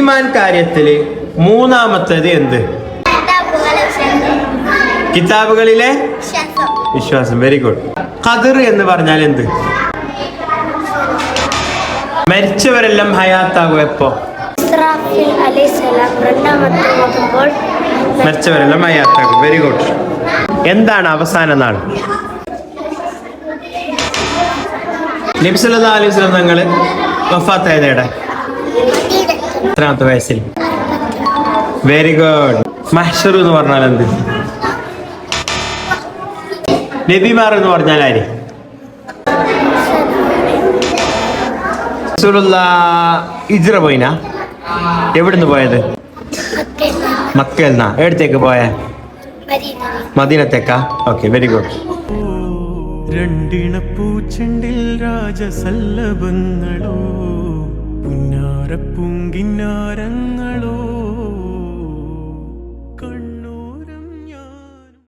ഈമാൻ കാര്യത്തില് മൂന്നാമത്തേത് എന്ത്? കിതാബുകളിലെ വിശ്വാസം. Very good. ഖദർ എന്ന് പറഞ്ഞാൽ എന്ത്? മരിച്ചവരെല്ലാം ഹയാത്താകും എപ്പോ? മരിച്ചവരെല്ലാം ഹയാത്താകും. Very good. എന്താണ് അവസാന നാൾ? നബി സല്ലല്ലാഹു അലൈഹി വസല്ലം തങ്ങള് വഫാത്തായതേടെ എത്രാമത്തെ വയസ്സിൽ? Very good. മഹ്ശർ എന്ന് പറഞ്ഞാൽ എന്ത്? നബിമാർ എന്ന് പറഞ്ഞാൽ ആര്? ഹിജ്റ പോയിനാ? എവിടുന്ന് പോയത്? മക്കയിൽന്നാ. എവിടത്തേക്ക് പോയ? മദീനത്തേക്കാ? Okay, very good. രണ്ടിണപ്പൂച്ചെണ്ടിൽ രാജസല്ലഭങ്ങളോ പുന്നാരപ്പൂങ്കിന്നാരങ്ങളോ